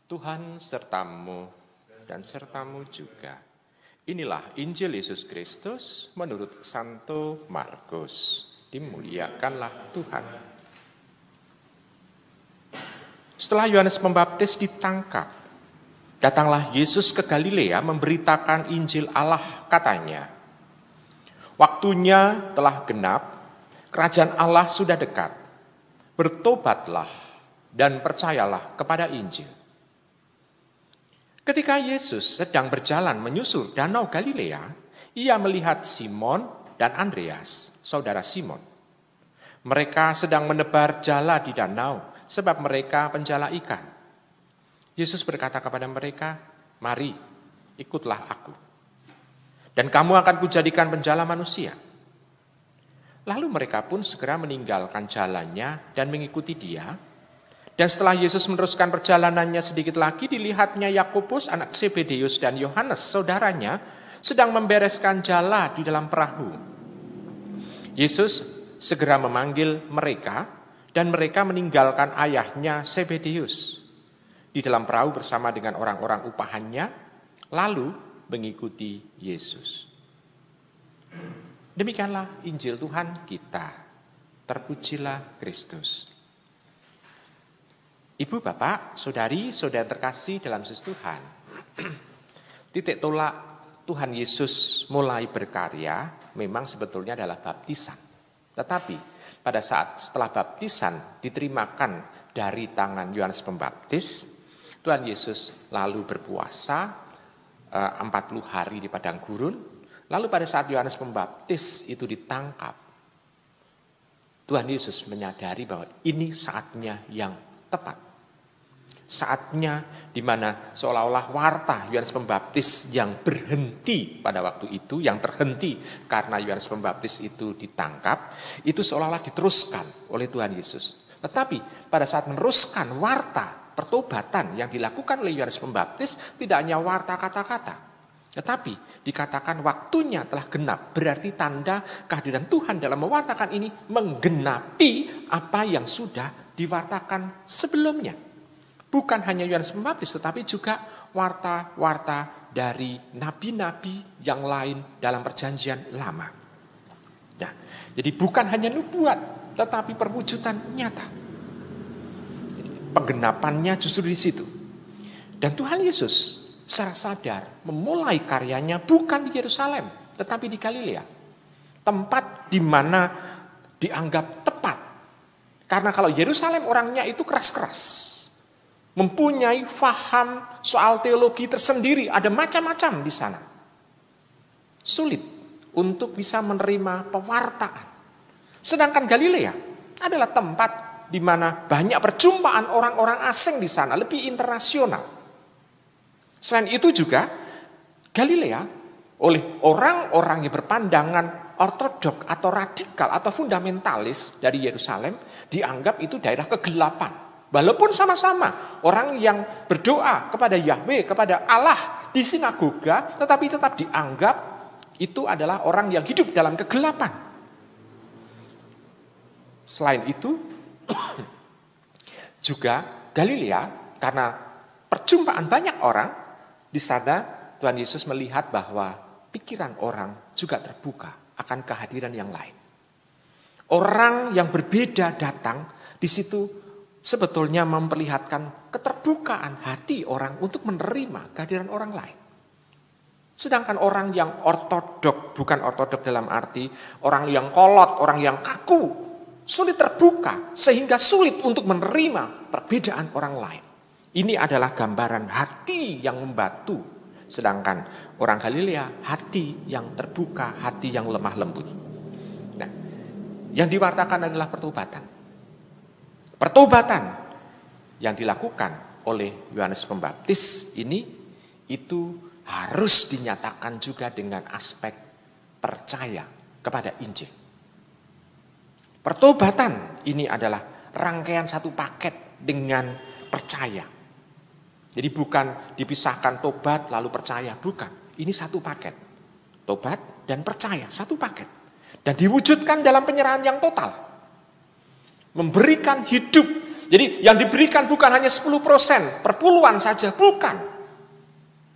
Tuhan sertamu dan sertamu juga. Inilah Injil Yesus Kristus menurut Santo Markus. Dimuliakanlah Tuhan. Setelah Yohanes Pembaptis ditangkap, datanglah Yesus ke Galilea memberitakan Injil Allah, katanya, "Waktunya telah genap, kerajaan Allah sudah dekat. Bertobatlah dan percayalah kepada Injil." Ketika Yesus sedang berjalan menyusur danau Galilea, ia melihat Simon dan Andreas, saudara Simon. Mereka sedang menebar jala di danau, sebab mereka penjala ikan. Yesus berkata kepada mereka, "Mari, ikutlah aku. Dan kamu akan kujadikan penjala manusia." Lalu mereka pun segera meninggalkan jalannya dan mengikuti dia. Dan setelah Yesus meneruskan perjalanannya sedikit lagi, dilihatnya Yakobus anak Zebedeus dan Yohanes saudaranya sedang membereskan jala di dalam perahu. Yesus segera memanggil mereka dan mereka meninggalkan ayahnya Zebedeus di dalam perahu bersama dengan orang-orang upahannya, lalu mengikuti Yesus. Demikianlah Injil Tuhan kita. Terpujilah Kristus. Ibu, bapak, saudari, saudara terkasih dalam Yesus Tuhan. Titik tolak Tuhan Yesus mulai berkarya memang sebetulnya adalah baptisan. Tetapi pada saat setelah baptisan diterimakan dari tangan Yohanes Pembaptis, Tuhan Yesus lalu berpuasa 40 hari di padang gurun. Lalu pada saat Yohanes Pembaptis itu ditangkap, Tuhan Yesus menyadari bahwa ini saatnya yang tepat. Saatnya di mana seolah-olah warta Yohanes Pembaptis yang berhenti pada waktu itu, yang terhenti karena Yohanes Pembaptis itu ditangkap, itu seolah-olah diteruskan oleh Tuhan Yesus. Tetapi pada saat meneruskan warta pertobatan yang dilakukan oleh Yohanes Pembaptis, tidak hanya warta kata-kata, tetapi dikatakan waktunya telah genap, berarti tanda kehadiran Tuhan dalam mewartakan ini menggenapi apa yang sudah diwartakan sebelumnya. Bukan hanya Yohanes Pembaptis, tetapi juga warta-warta dari nabi-nabi yang lain dalam perjanjian lama. Nah, jadi bukan hanya nubuat, tetapi perwujudan nyata. Jadi, penggenapannya justru di situ. Dan Tuhan Yesus secara sadar memulai karyanya bukan di Yerusalem, tetapi di Galilea. Tempat di mana dianggap tepat. Karena kalau Yerusalem orangnya itu keras-keras. Mempunyai faham soal teologi tersendiri, ada macam-macam di sana. Sulit untuk bisa menerima pewartaan. Sedangkan Galilea adalah tempat di mana banyak perjumpaan orang-orang asing di sana, lebih internasional. Selain itu juga Galilea oleh orang-orang yang berpandangan ortodok atau radikal atau fundamentalis dari Yerusalem dianggap itu daerah kegelapan. Walaupun sama-sama orang yang berdoa kepada Yahweh, kepada Allah di sinagoga, tetapi tetap dianggap itu adalah orang yang hidup dalam kegelapan. Selain itu, juga Galilea, karena perjumpaan banyak orang, di sana Tuhan Yesus melihat bahwa pikiran orang juga terbuka akan kehadiran yang lain. Orang yang berbeda datang di situ sebetulnya memperlihatkan keterbukaan hati orang untuk menerima kehadiran orang lain. Sedangkan orang yang ortodok, bukan ortodok dalam arti orang yang kolot, orang yang kaku, sulit terbuka sehingga sulit untuk menerima perbedaan orang lain. Ini adalah gambaran hati yang membatu. Sedangkan orang Galilea hati yang terbuka, hati yang lemah lembut. Nah, yang diwartakan adalah pertobatan. Pertobatan yang dilakukan oleh Yohanes Pembaptis ini itu harus dinyatakan juga dengan aspek percaya kepada Injil. Pertobatan ini adalah rangkaian satu paket dengan percaya. Jadi bukan dipisahkan tobat lalu percaya, bukan. Ini satu paket. Tobat dan percaya, satu paket. Dan diwujudkan dalam penyerahan yang total. Memberikan hidup Jadi yang diberikan bukan hanya 10%, perpuluhan saja, bukan.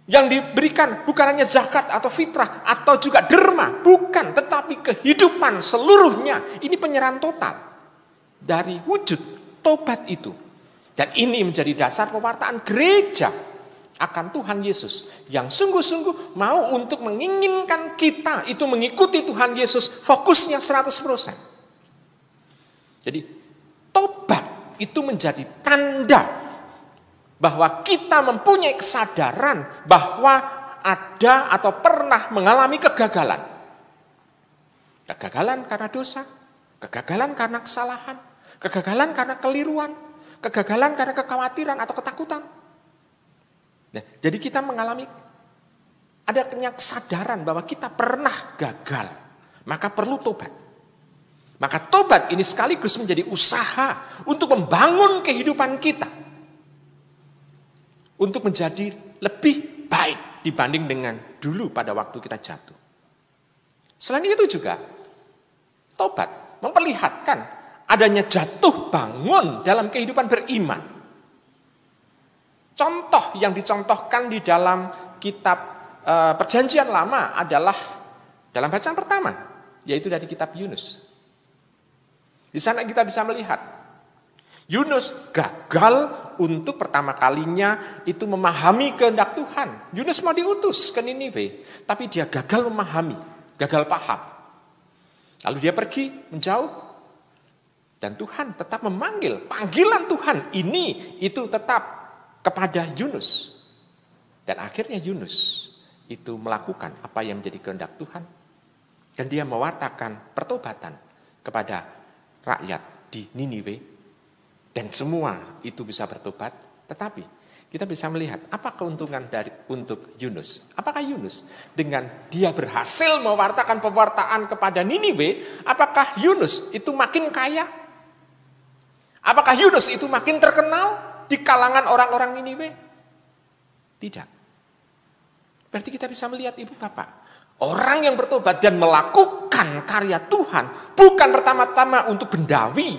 Yang diberikan bukan hanya zakat atau fitrah atau juga derma, bukan. Tetapi kehidupan seluruhnya, ini penyerahan total dari wujud tobat itu. Dan ini menjadi dasar pewartaan gereja akan Tuhan Yesus yang sungguh-sungguh mau untuk menginginkan kita itu mengikuti Tuhan Yesus, fokusnya 100%. Jadi tobat itu menjadi tanda bahwa kita mempunyai kesadaran bahwa ada atau pernah mengalami kegagalan. Kegagalan karena dosa, kegagalan karena kesalahan, kegagalan karena keliruan, kegagalan karena kekhawatiran atau ketakutan. Nah, jadi kita mengalami adanya kesadaran bahwa kita pernah gagal, maka perlu tobat. Maka tobat ini sekaligus menjadi usaha untuk membangun kehidupan kita, untuk menjadi lebih baik dibanding dengan dulu pada waktu kita jatuh. Selain itu juga, tobat memperlihatkan adanya jatuh bangun dalam kehidupan beriman. Contoh yang dicontohkan di dalam kitab Perjanjian Lama adalah dalam bacaan pertama, yaitu dari kitab Yunus. Di sana kita bisa melihat Yunus gagal untuk pertama kalinya itu memahami kehendak Tuhan. Yunus mau diutus ke Niniwe, tapi dia gagal memahami, gagal paham. Lalu dia pergi menjauh, dan Tuhan tetap memanggil. Panggilan Tuhan ini itu tetap kepada Yunus. Dan akhirnya Yunus itu melakukan apa yang menjadi kehendak Tuhan. Dan dia mewartakan pertobatan kepada rakyat di Niniwe. Dan semua itu bisa bertobat. Tetapi kita bisa melihat apa keuntungan untuk Yunus. Apakah Yunus dengan dia berhasil mewartakan pewartaan kepada Niniwe, apakah Yunus itu makin kaya? Apakah Yunus itu makin terkenal di kalangan orang-orang Niniwe? Tidak. Berarti kita bisa melihat ibu bapak, orang yang bertobat dan melakukan karya Tuhan bukan pertama-tama untuk bendawi,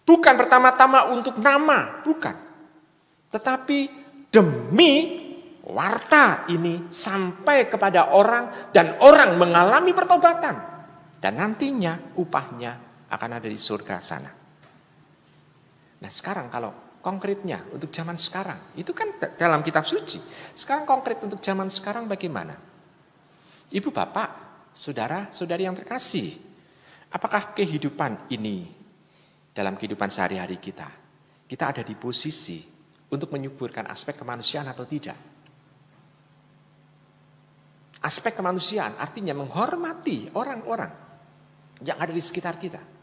bukan pertama-tama untuk nama, bukan. Tetapi demi warta ini sampai kepada orang dan orang mengalami pertobatan. Dan nantinya upahnya akan ada di surga sana. Nah sekarang kalau konkretnya untuk zaman sekarang, itu kan dalam kitab suci. Sekarang konkret untuk zaman sekarang bagaimana? Ibu bapak, saudara, saudari yang terkasih, apakah kehidupan ini dalam kehidupan sehari-hari kita ada di posisi untuk menyuburkan aspek kemanusiaan atau tidak? Aspek kemanusiaan artinya menghormati orang-orang yang ada di sekitar kita.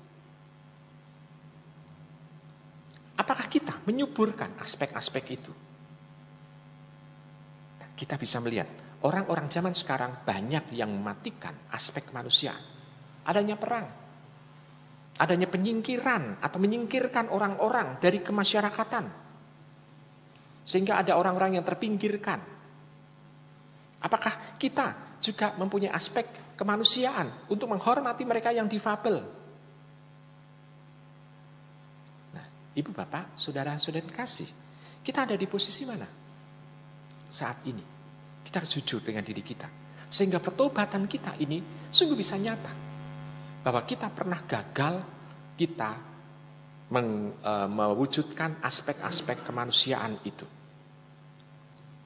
Apakah kita menyuburkan aspek-aspek itu? Kita bisa melihat orang-orang zaman sekarang banyak yang mematikan aspek kemanusiaan. Adanya perang, adanya penyingkiran atau menyingkirkan orang-orang dari kemasyarakatan. Sehingga ada orang-orang yang terpinggirkan. Apakah kita juga mempunyai aspek kemanusiaan untuk menghormati mereka yang difabel? Ibu bapak, saudara-saudari kasih, kita ada di posisi mana saat ini? Kita harus jujur dengan diri kita, sehingga pertobatan kita ini sungguh bisa nyata bahwa kita pernah gagal, kita mewujudkan aspek-aspek kemanusiaan itu.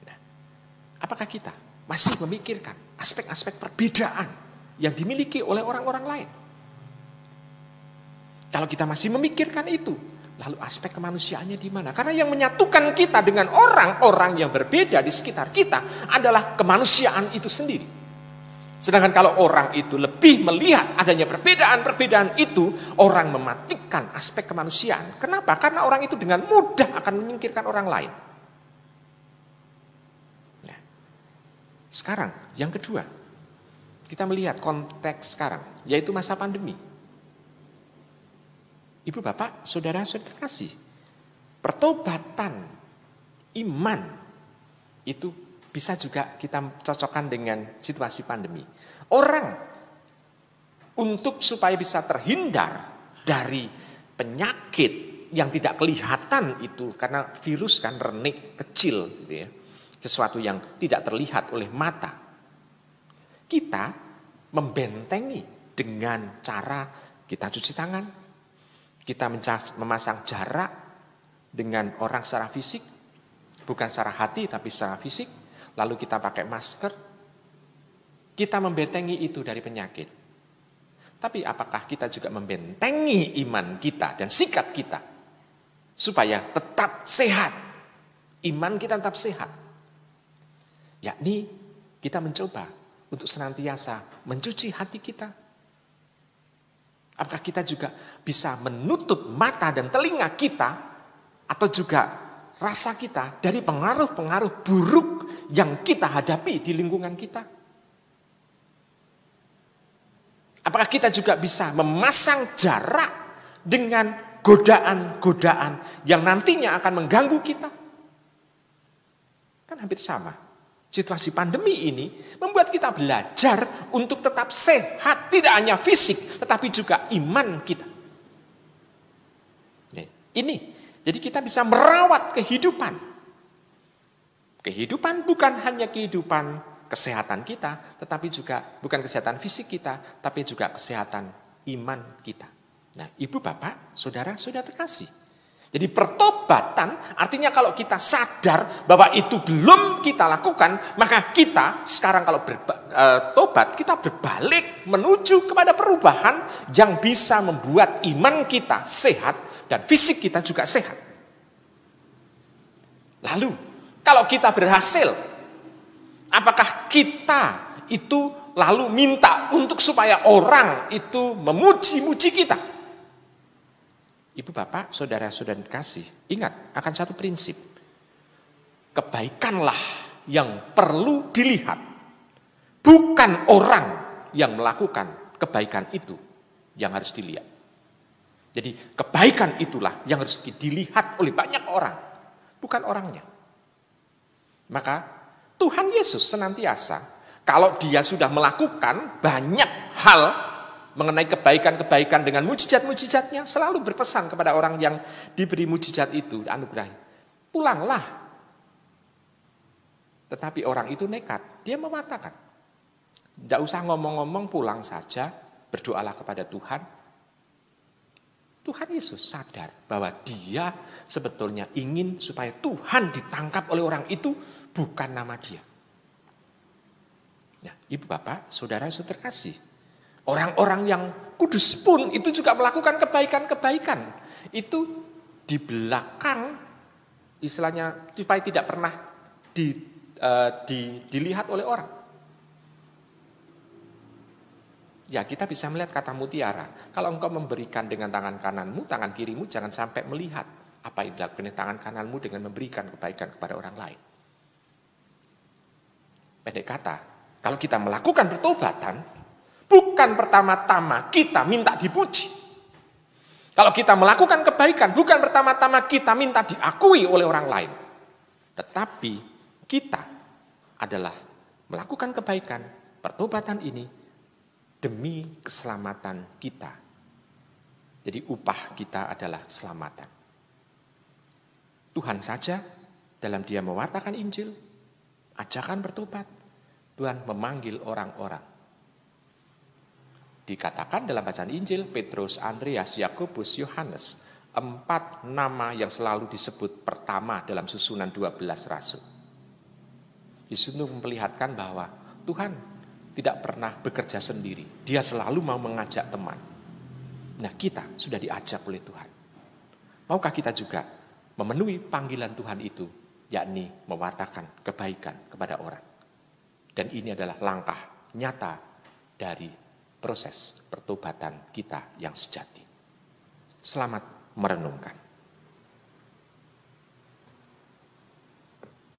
Nah, apakah kita masih memikirkan aspek-aspek perbedaan yang dimiliki oleh orang-orang lain? Kalau kita masih memikirkan itu, lalu aspek kemanusiaannya di mana? Karena yang menyatukan kita dengan orang-orang yang berbeda di sekitar kita adalah kemanusiaan itu sendiri. Sedangkan kalau orang itu lebih melihat adanya perbedaan-perbedaan itu, orang mematikan aspek kemanusiaan. Kenapa? Karena orang itu dengan mudah akan menyingkirkan orang lain. Nah, sekarang yang kedua, kita melihat konteks sekarang, yaitu masa pandemi. Ibu bapak, saudara-saudara kasih, pertobatan iman itu bisa juga kita cocokkan dengan situasi pandemi. Orang untuk supaya bisa terhindar dari penyakit yang tidak kelihatan itu, karena virus kan renik kecil gitu ya, sesuatu yang tidak terlihat oleh mata. Kita membentengi dengan cara kita cuci tangan, kita memasang jarak dengan orang secara fisik, bukan secara hati tapi secara fisik, lalu kita pakai masker, kita membentengi itu dari penyakit. Tapi apakah kita juga membentengi iman kita dan sikap kita supaya tetap sehat, iman kita tetap sehat? Yakni kita mencoba untuk senantiasa mencuci hati kita. Apakah kita juga bisa menutup mata dan telinga kita atau juga rasa kita dari pengaruh-pengaruh buruk yang kita hadapi di lingkungan kita? Apakah kita juga bisa memasang jarak dengan godaan-godaan yang nantinya akan mengganggu kita? Kan hampir sama. Situasi pandemi ini membuat kita belajar untuk tetap sehat, tidak hanya fisik, tetapi juga iman kita. Ini, jadi kita bisa merawat kehidupan. Kehidupan bukan hanya kehidupan kesehatan kita, tetapi juga bukan kesehatan fisik kita, tapi juga kesehatan iman kita. Nah, ibu, bapak, saudara, saudara terkasih. Jadi pertobatan artinya kalau kita sadar bahwa itu belum kita lakukan, maka kita sekarang kalau bertobat, kita berbalik menuju kepada perubahan yang bisa membuat iman kita sehat dan fisik kita juga sehat. Lalu, kalau kita berhasil, apakah kita itu lalu minta untuk supaya orang itu memuji-muji kita? Ibu, bapak, saudara-saudara kasih, ingat akan satu prinsip. Kebaikanlah yang perlu dilihat. Bukan orang yang melakukan kebaikan itu yang harus dilihat. Jadi kebaikan itulah yang harus dilihat oleh banyak orang, bukan orangnya. Maka Tuhan Yesus senantiasa, kalau dia sudah melakukan banyak hal mengenai kebaikan-kebaikan dengan mujizat-mujizatnya, selalu berpesan kepada orang yang diberi mujizat itu, anugerah, pulanglah. Tetapi orang itu nekat, dia mengatakan, tidak usah ngomong-ngomong, pulang saja, berdoalah kepada Tuhan. Tuhan Yesus sadar bahwa dia sebetulnya ingin supaya Tuhan ditangkap oleh orang itu, bukan nama dia. Nah, ibu, bapak, saudara-saudara terkasih, orang-orang yang kudus pun itu juga melakukan kebaikan-kebaikan. Itu di belakang, istilahnya supaya tidak pernah dilihat oleh orang. Ya, kita bisa melihat kata mutiara. Kalau engkau memberikan dengan tangan kananmu, tangan kirimu jangan sampai melihat apa yang dilakukan dengan tangan kananmu dengan memberikan kebaikan kepada orang lain. Pendek kata, kalau kita melakukan pertobatan, bukan pertama-tama kita minta dipuji. Kalau kita melakukan kebaikan, bukan pertama-tama kita minta diakui oleh orang lain. Tetapi kita adalah melakukan kebaikan, pertobatan ini demi keselamatan kita. Jadi upah kita adalah keselamatan. Tuhan saja dalam dia mewartakan Injil, ajakan bertobat, Tuhan memanggil orang-orang. Dikatakan dalam bacaan Injil, Petrus, Andreas, Yakobus, Yohanes, 4 nama yang selalu disebut pertama dalam susunan 12 rasul. Yesus itu memperlihatkan bahwa Tuhan tidak pernah bekerja sendiri. Dia selalu mau mengajak teman. Nah, kita sudah diajak oleh Tuhan. Maukah kita juga memenuhi panggilan Tuhan itu, yakni mewartakan kebaikan kepada orang. Dan ini adalah langkah nyata dari proses pertobatan kita yang sejati. Selamat merenungkan.